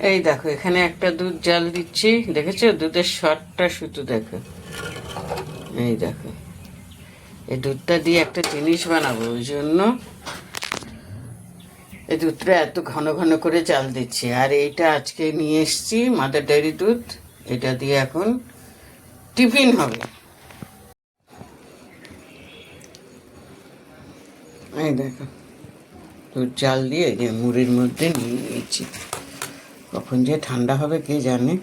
এই দেখো এখানে একটা দুধ জাল দিচ্ছি, দেখেছো দুধের শর্টটা শুধু দেখো। এই দেখো এই দুধটা দিয়ে একটা জিনিস বানাবো, ওই জন্য এই দুধটা এত ঘন ঘন করে জাল দিচ্ছি। আর এইটা আজকে নিয়ে এসছি মাদার ডেয়ারি দুধ, এটা দিয়ে এখন টিফিন হবে। এই দেখো দুধ জাল দিয়ে যে মুড়ির মধ্যে নিয়ে নিয়েছি, কখন যে ঠান্ডা হবে কে জানে।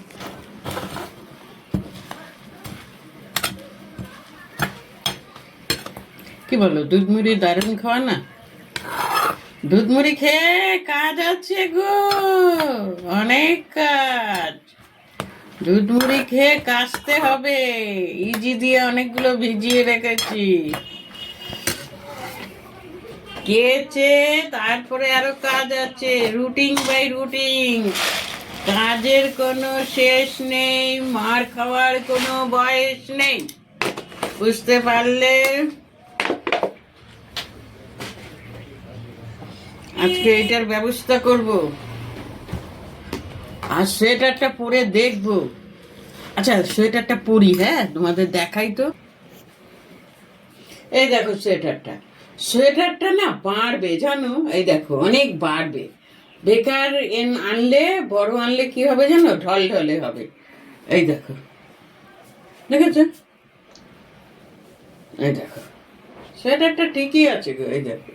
কি বলো, দুধ মুড়ি দারুণ খাওয়া না? দুধ মুড়ি খেয়ে কাজ আছে গো, অনেক কাজ। দুধ মুড়ি খেয়ে কাচতে হবে, ইজি দিয়ে অনেকগুলো ভিজিয়ে রেখেছি, কেচে তারপরে আরো কাজ আছে। রুটিন বাই রুটিন, কাজের কোনো শেষ নেই, মার খাওয়ার কোনো বয়স নেই, বুঝতে পারলে? আজকে এইটার ব্যবস্থা করব, আর সোয়েটারটা পরে দেখবো। আচ্ছা সোয়েটারটা পরি, হ্যাঁ তোমাদের দেখাই তো। এই দেখো সোয়েটারটা, সোয়েটারটা না বাড়বে জানো, এই দেখো অনেক বাড়বে। বেকার আনলে, বড় আনলে কি হবে জানো, ঢল ঢলে হবে। এই দেখো, দেখেছ? এই দেখো সোয়েটারটা ঠিকই আছে গো। এই দেখো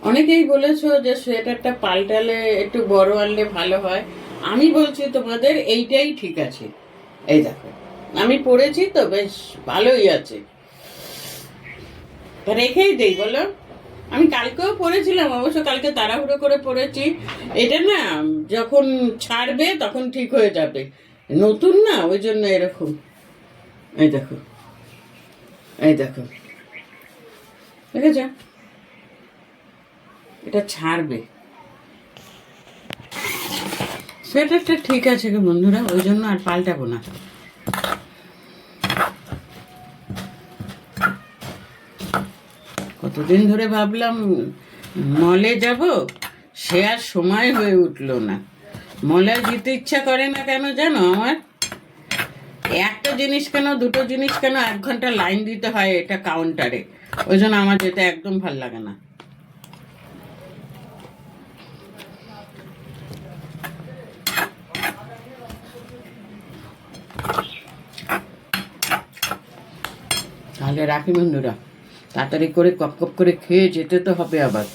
অনেকেই বলেছো যে সোয়েটারটা পাল্টালে একটু বড় আনলে ভালো হয়, আমি বলছি তোমাদের এইটাই ঠিক আছে। এই দেখো আমি পরেছি তো, বেশ ভালোই আছে, রেখেই দেই বলো। আমি কালকেও পরেছিলাম, অবশ্য কালকে তাড়াহুড়ো করে পরেছি। এটা না যখন ছাড়বে তখন ঠিক হয়ে যাবে, নতুন না ওই জন্য এরকম। এই দেখো, এই দেখো দেখেছ, এটা ছাড়বে। সোয়েটারটা ঠিক আছে গো বন্ধুরা, ওই জন্য আর পাল্টাবো না। কতদিন ধরে ভাবলাম মলে যাব, সে আর সময় হয়ে উঠলো না। মলে যেতে ইচ্ছা করে না কেন জানো আমার, একটা জিনিস কেন দুটো জিনিস কেন 1 ঘন্টা লাইন দিতে হয় এটা কাউন্টারে, ওই জন্য আমার যেতে একদম ভাল লাগে না। তাহলে রাখি বন্ধুরা, তাড়াতাড়ি করে কপ কপ করে খেয়ে যেতে তো হবে আবার।